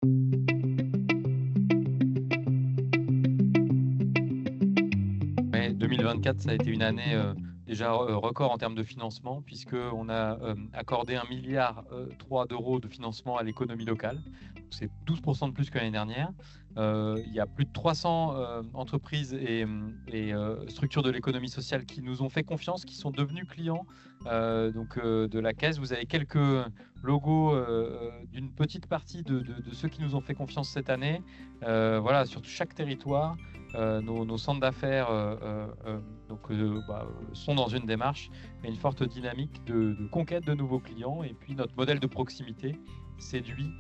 Ouais, 2024, ça a été une année déjà record en termes de financement, puisqu'on a accordé 1,3 milliard d'euros de financement à l'économie locale. C'est 12% de plus que l'année dernière. Il y a plus de 300 entreprises et structures de l'économie sociale qui nous ont fait confiance, qui sont devenus clients de la Caisse. Vous avez quelques logos d'une petite partie de ceux qui nous ont fait confiance cette année. Voilà, sur chaque territoire. Nos centres d'affaires sont dans une démarche et une forte dynamique de conquête de nouveaux clients. Et puis notre modèle de proximité séduit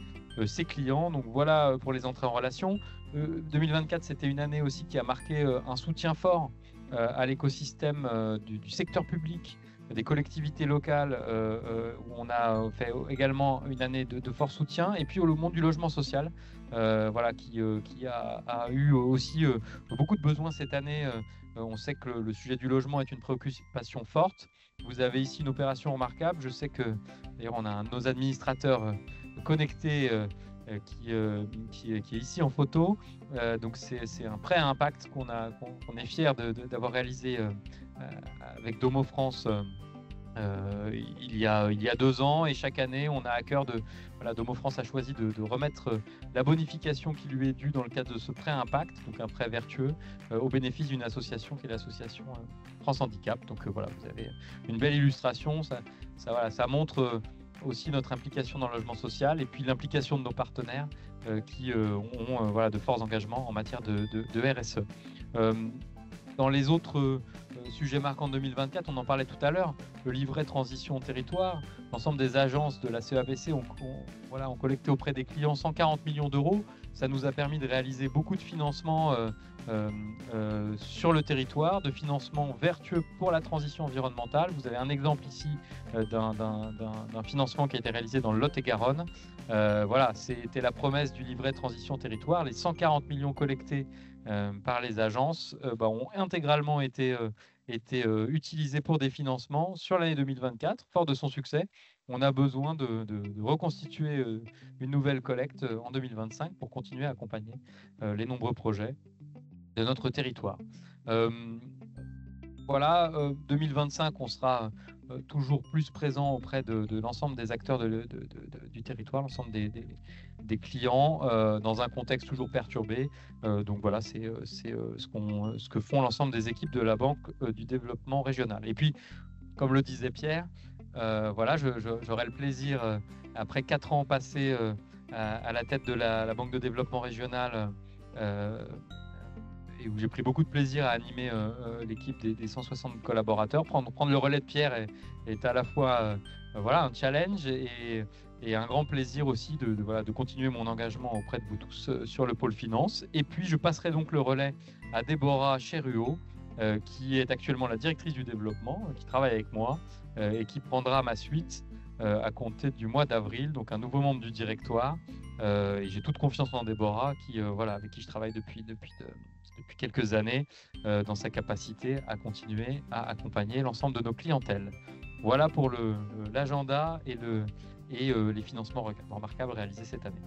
ses clients. Donc voilà pour les entrées en relation. 2024, c'était une année aussi qui a marqué un soutien fort à l'écosystème du secteur public, des collectivités locales, où on a fait également une année de fort soutien, et puis le monde du logement social, voilà, qui a eu aussi beaucoup de besoins cette année. On sait que le sujet du logement est une préoccupation forte. Vous avez ici une opération remarquable. Je sais que, d'ailleurs, on a un de nos administrateurs connecté qui est ici en photo. Donc c'est un prêt à impact qu'on est fier d'avoir réalisé avec Domo France il y a 2 ans, et chaque année on a à cœur Domo France a choisi de remettre la bonification qui lui est due dans le cadre de ce prêt impact, donc un prêt vertueux au bénéfice d'une association qui est l'association France Handicap. Donc voilà, vous avez une belle illustration, ça montre aussi notre implication dans le logement social, et puis l'implication de nos partenaires qui ont de forts engagements en matière de RSE. Dans les autres sujets marquants de 2024, on en parlait tout à l'heure, le livret transition territoire. L'ensemble des agences de la CEABC ont collecté auprès des clients 140 millions d'euros. Ça nous a permis de réaliser beaucoup de financements sur le territoire, de financements vertueux pour la transition environnementale. Vous avez un exemple ici d'un financement qui a été réalisé dans le Lot-et-Garonne. Voilà, c'était la promesse du livret transition territoire. Les 140 millions collectés par les agences ont intégralement été utilisés pour des financements sur l'année 2024. Fort de son succès, on a besoin de reconstituer une nouvelle collecte en 2025 pour continuer à accompagner les nombreux projets de notre territoire. Voilà, 2025, on sera toujours plus présent auprès de l'ensemble des acteurs du territoire, l'ensemble des clients, dans un contexte toujours perturbé. Donc voilà, c'est ce que font l'ensemble des équipes de la Banque du développement régional. Et puis, comme le disait Pierre, voilà, j'aurai le plaisir, après 4 ans passés à la tête de la Banque de développement régional, et où j'ai pris beaucoup de plaisir à animer l'équipe des 160 collaborateurs. Prendre le relais de Pierre est à la fois un challenge et un grand plaisir aussi de continuer mon engagement auprès de vous tous sur le pôle finance. Et puis je passerai donc le relais à Déborah Cheruot, qui est actuellement la directrice du développement, qui travaille avec moi et qui prendra ma suite à compter du mois d'avril, donc un nouveau membre du directoire. Et j'ai toute confiance en Déborah, avec qui je travaille depuis quelques années, dans sa capacité à continuer à accompagner l'ensemble de nos clientèles. Voilà pour l'agenda et les financements remarquables réalisés cette année.